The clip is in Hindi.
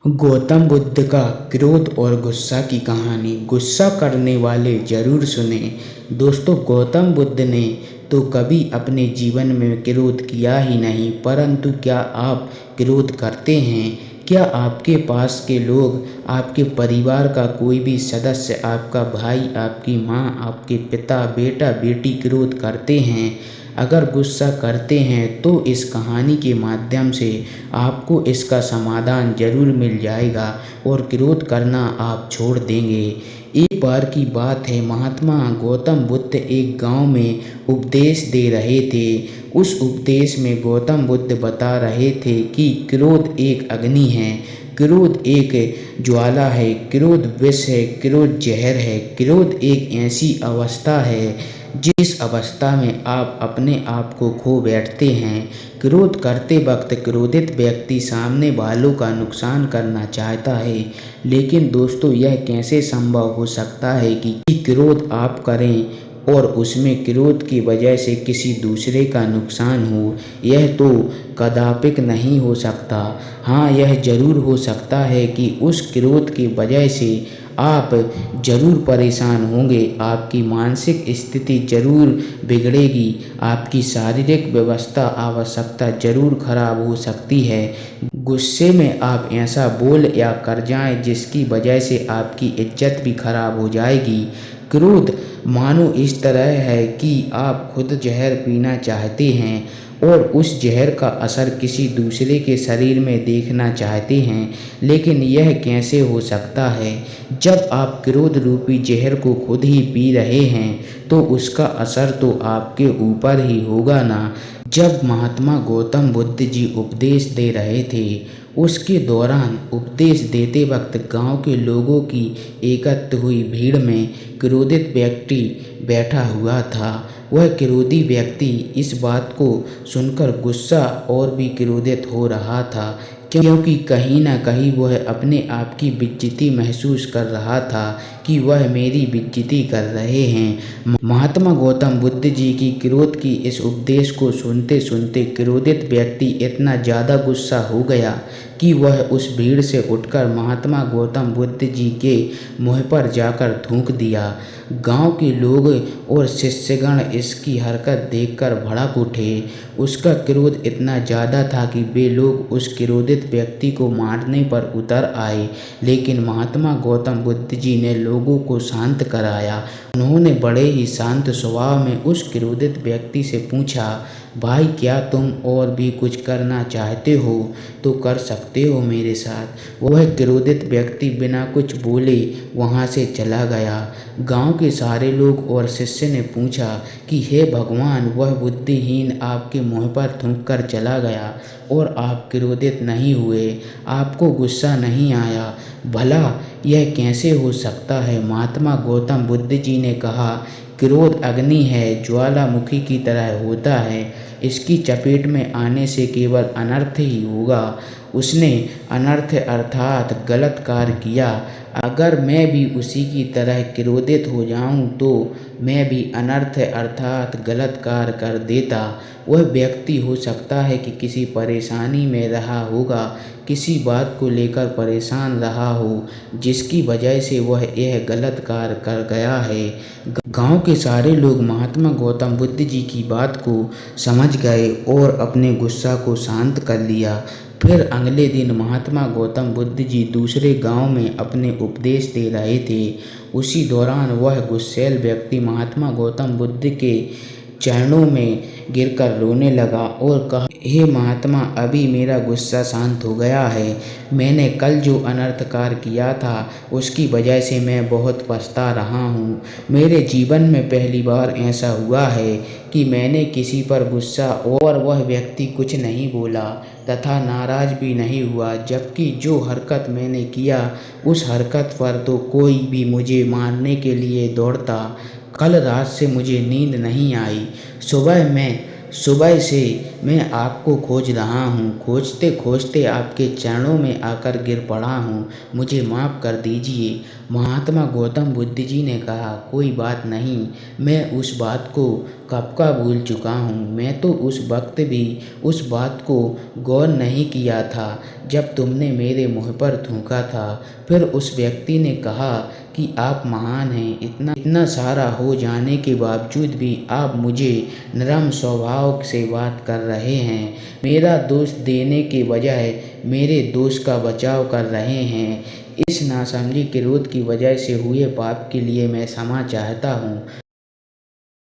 गौतम बुद्ध का क्रोध और गुस्सा की कहानी। गुस्सा करने वाले जरूर सुने। दोस्तों, गौतम बुद्ध ने तो कभी अपने जीवन में क्रोध किया ही नहीं, परंतु क्या आप क्रोध करते हैं? क्या आपके पास के लोग, आपके परिवार का कोई भी सदस्य, आपका भाई, आपकी माँ, आपके पिता, बेटा, बेटी क्रोध करते हैं? अगर गुस्सा करते हैं तो इस कहानी के माध्यम से आपको इसका समाधान जरूर मिल जाएगा और क्रोध करना आप छोड़ देंगे। एक बार की बात है, महात्मा गौतम बुद्ध एक गांव में उपदेश दे रहे थे। उस उपदेश में गौतम बुद्ध बता रहे थे कि क्रोध एक अग्नि है, क्रोध एक ज्वाला है, क्रोध विष है, क्रोध जहर है। क्रोध एक ऐसी अवस्था है जिस अवस्था में आप अपने आप को खो बैठते हैं। क्रोध करते वक्त क्रोधित व्यक्ति सामने वालों का नुकसान करना चाहता है, लेकिन दोस्तों यह कैसे संभव हो सकता है कि क्रोध आप करें और उसमें क्रोध की वजह से किसी दूसरे का नुकसान हो? यह तो कदापिक नहीं हो सकता। हाँ, यह जरूर हो सकता है कि उस क्रोध की वजह से आप जरूर परेशान होंगे, आपकी मानसिक स्थिति जरूर बिगड़ेगी, आपकी शारीरिक व्यवस्था आवश्यकता जरूर खराब हो सकती है। गुस्से में आप ऐसा बोल या कर जाएं जिसकी वजह से आपकी इज्जत भी खराब हो जाएगी। क्रोध मानो इस तरह है कि आप खुद जहर पीना चाहते हैं और उस जहर का असर किसी दूसरे के शरीर में देखना चाहते हैं, लेकिन यह कैसे हो सकता है? जब आप क्रोध रूपी जहर को खुद ही पी रहे हैं तो उसका असर तो आपके ऊपर ही होगा ना। जब महात्मा गौतम बुद्ध जी उपदेश दे रहे थे, उसके दौरान उपदेश देते वक्त गांव के लोगों की एकत्र हुई भीड़ में क्रोधित व्यक्ति बैठा हुआ था। वह क्रोधी व्यक्ति इस बात को सुनकर गुस्सा और भी क्रोधित हो रहा था, क्योंकि कहीं ना कहीं वह अपने आप की बेइज्जती महसूस कर रहा था कि वह मेरी बेइज्जती कर रहे हैं। महात्मा गौतम बुद्ध जी की क्रोध की इस उपदेश को सुनते सुनते क्रोधित व्यक्ति इतना ज़्यादा गुस्सा हो गया कि वह उस भीड़ से उठकर महात्मा गौतम बुद्ध जी के मुँह पर जाकर थूक दिया। गांव के लोग और शिष्यगण इसकी हरकत देखकर भड़क उठे। उसका क्रोध इतना ज़्यादा था कि वे लोग उस क्रोधित व्यक्ति को मारने पर उतर आए, लेकिन महात्मा गौतम बुद्ध जी ने लोगों को शांत कराया। उन्होंने बड़े ही शांत स्वभाव में उस क्रोधित व्यक्ति से पूछा, भाई क्या तुम और भी कुछ करना चाहते हो तो कर सकते हो मेरे साथ। वह क्रोधित व्यक्ति बिना कुछ बोले वहाँ से चला गया। गांव के सारे लोग और शिष्य ने पूछा कि हे भगवान, वह बुद्धिहीन आपके मुँह पर थूक कर चला गया और आप क्रोधित नहीं हुए, आपको गुस्सा नहीं आया, भला यह कैसे हो सकता है? महात्मा गौतम बुद्ध जी ने कहा, क्रोध अग्नि है, ज्वालामुखी की तरह होता है, इसकी चपेट में आने से केवल अनर्थ ही होगा। उसने अनर्थ अर्थात गलत कार्य किया। अगर मैं भी उसी की तरह क्रोधित हो जाऊं तो मैं भी अनर्थ अर्थात गलत कार्य कर देता। वह व्यक्ति हो सकता है कि किसी परेशानी में रहा होगा, किसी बात को लेकर परेशान रहा हो, जिसकी वजह से वह यह गलत कार्य कर गया है। गांव के सारे लोग महात्मा गौतम बुद्ध जी की बात को समझ गए और अपने गुस्सा को शांत कर लिया। फिर अगले दिन महात्मा गौतम बुद्ध जी दूसरे गांव में अपने उपदेश दे रहे थे। उसी दौरान वह गुस्सैल व्यक्ति महात्मा गौतम बुद्ध के चरणों में गिरकर रोने लगा और कहा, हे महात्मा, अभी मेरा गुस्सा शांत हो गया है। मैंने कल जो अनर्थ कार्य किया था उसकी वजह से मैं बहुत पछता रहा हूँ। मेरे जीवन में पहली बार ऐसा हुआ है कि मैंने किसी पर गुस्सा और वह व्यक्ति कुछ नहीं बोला तथा नाराज भी नहीं हुआ, जबकि जो हरकत मैंने किया उस हरकत पर तो कोई भी मुझे मारने के लिए दौड़ता। कल रात से मुझे नींद नहीं आई। सुबह से मैं आपको खोज रहा हूँ, खोजते खोजते आपके चरणों में आकर गिर पड़ा हूँ, मुझे माफ़ कर दीजिए। महात्मा गौतम बुद्ध जी ने कहा, कोई बात नहीं, मैं उस बात को कब का भूल चुका हूँ। मैं तो उस वक्त भी उस बात को गौर नहीं किया था जब तुमने मेरे मुँह पर थूका था। फिर उस व्यक्ति ने कहा कि आप महान हैं, इतना इतना सारा हो जाने के बावजूद भी आप मुझे नरम स्वभाव से बात कर रहे हैं, मेरा दोष देने के बजाय मेरे दोष का बचाव कर रहे हैं। इस नासमझी क्रोध की वजह से हुए पाप के लिए मैं क्षमा चाहता हूँ।